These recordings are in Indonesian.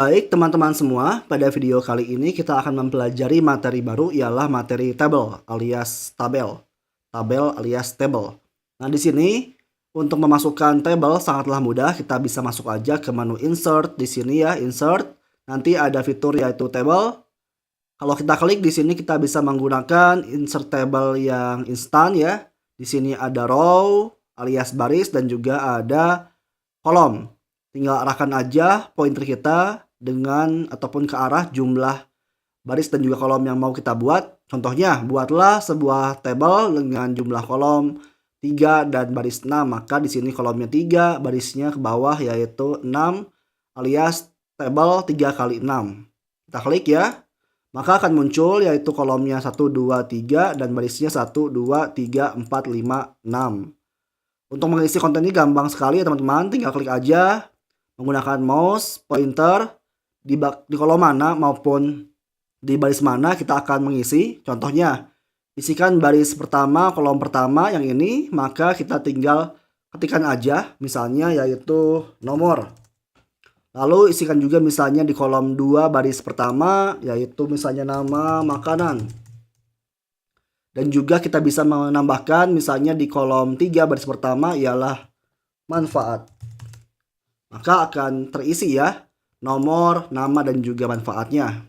Baik teman-teman semua, pada video kali ini kita akan mempelajari materi baru ialah materi table alias tabel. Tabel alias table. Nah, di sini untuk memasukkan table sangatlah mudah, kita bisa masuk aja ke menu insert di sini ya, insert. Nanti ada fitur yaitu table. Kalau kita klik di sini kita bisa menggunakan insert table yang instan ya. Di sini ada row alias baris dan juga ada kolom. Tinggal arahkan aja pointer kita dengan ataupun ke arah jumlah baris dan juga kolom yang mau kita buat. Contohnya, buatlah sebuah table dengan jumlah kolom 3 dan baris 6. Maka di sini kolomnya 3, barisnya ke bawah yaitu 6 alias table 3 kali 6. Kita klik ya. Maka akan muncul yaitu kolomnya 1, 2, 3 dan barisnya 1, 2, 3, 4, 5, 6. Untuk mengisi konten ini gampang sekali ya teman-teman, tinggal klik aja menggunakan mouse pointer di kolom mana maupun di baris mana kita akan mengisi. Contohnya, isikan baris pertama, kolom pertama yang ini, maka kita tinggal ketikkan aja misalnya yaitu nomor. Lalu isikan juga misalnya di kolom 2 baris pertama yaitu misalnya nama makanan. Dan juga kita bisa menambahkan misalnya di kolom 3 baris pertama ialah manfaat. Maka akan terisi ya nomor, nama dan juga manfaatnya.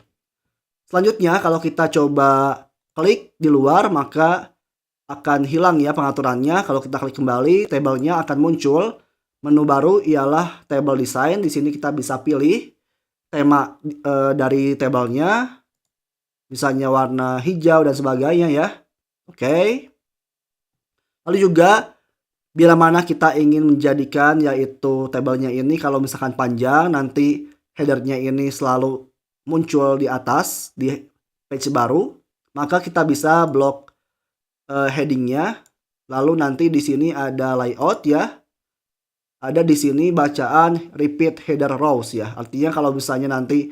Selanjutnya kalau kita coba klik di luar maka akan hilang ya pengaturannya. Kalau kita klik kembali, tabelnya akan muncul. Menu baru ialah table design. Di sini kita bisa pilih tema dari tabelnya. Misalnya warna hijau dan sebagainya ya. Oke. Lalu juga bila mana kita ingin menjadikan yaitu tabelnya ini kalau misalkan panjang, nanti headernya ini selalu muncul di atas di page baru, maka kita bisa blok headingnya. Lalu nanti di sini ada layout ya. Ada di sini bacaan repeat header rows ya. Artinya kalau misalnya nanti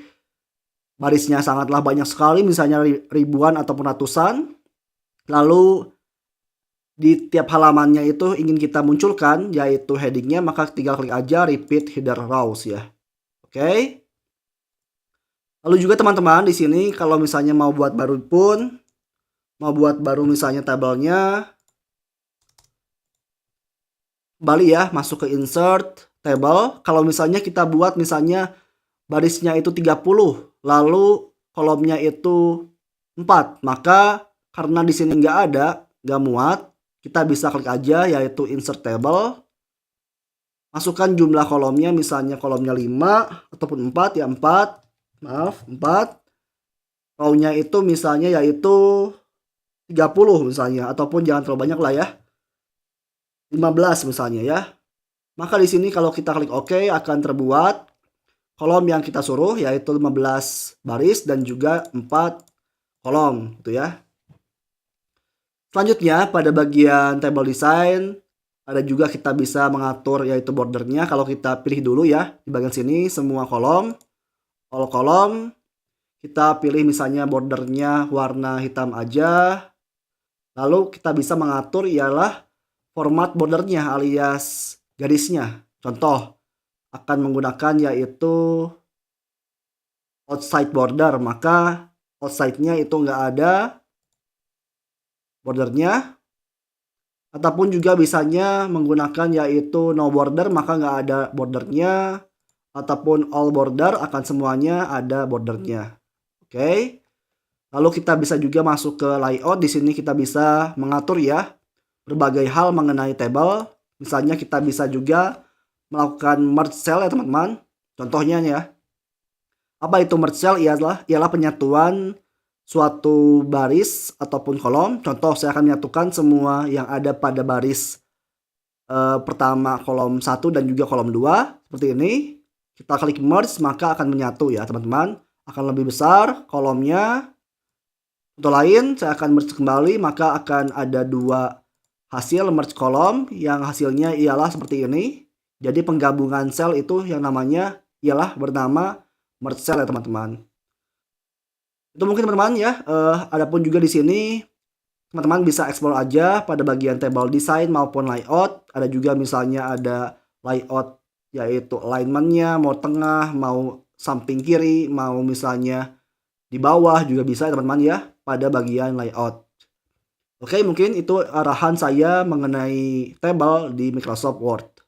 barisnya sangatlah banyak sekali, misalnya ribuan ataupun ratusan, lalu di tiap halamannya itu ingin kita munculkan yaitu headingnya, maka tinggal klik aja repeat header rows ya. Oke. Lalu juga teman-teman di sini kalau misalnya mau buat baru misalnya tabelnya, kembali ya masuk ke insert table. Kalau misalnya kita buat misalnya barisnya itu 30 lalu kolomnya itu 4, maka karena di sini nggak muat, kita bisa klik aja yaitu insert table. Masukkan jumlah kolomnya, misalnya kolomnya 5 ataupun 4 ya, 4. Maaf, 4. Row-nya itu misalnya yaitu 30 misalnya, ataupun jangan terlalu banyak lah ya. 15 misalnya ya. Maka di sini kalau kita klik OK akan terbuat kolom yang kita suruh yaitu 15 baris dan juga 4 kolom gitu ya. Selanjutnya pada bagian table design ada juga kita bisa mengatur yaitu bordernya. Kalau kita pilih dulu ya di bagian sini semua kolom, all kolom, kita pilih misalnya bordernya warna hitam aja. Lalu kita bisa mengatur ialah format bordernya alias garisnya. Contoh akan menggunakan yaitu outside border, maka outside-nya itu nggak ada bordernya. Ataupun juga bisanya menggunakan yaitu no border, maka nggak ada bordernya. Ataupun all border, akan semuanya ada bordernya. Oke. Lalu kita bisa juga masuk ke layout. Di sini kita bisa mengatur ya berbagai hal mengenai table. Misalnya kita bisa juga melakukan merge cell ya teman-teman. Contohnya ya. Apa itu merge cell? Ialah penyatuan suatu baris ataupun kolom. Contoh saya akan menyatukan semua yang ada pada baris pertama kolom 1 dan juga kolom 2 seperti ini. Kita klik merge maka akan menyatu ya teman-teman. Akan lebih besar kolomnya. Contoh lain saya akan merge kembali maka akan ada dua hasil merge kolom yang hasilnya ialah seperti ini. Jadi penggabungan sel itu yang namanya ialah bernama merge cell ya teman-teman. Itu mungkin teman-teman ya. Adapun juga di sini teman-teman bisa explore aja pada bagian table design maupun layout. Ada juga misalnya ada layout yaitu alignmentnya mau tengah mau samping kiri, mau misalnya di bawah juga bisa ya teman-teman ya, pada bagian layout. Oke, mungkin itu arahan saya mengenai table di Microsoft Word.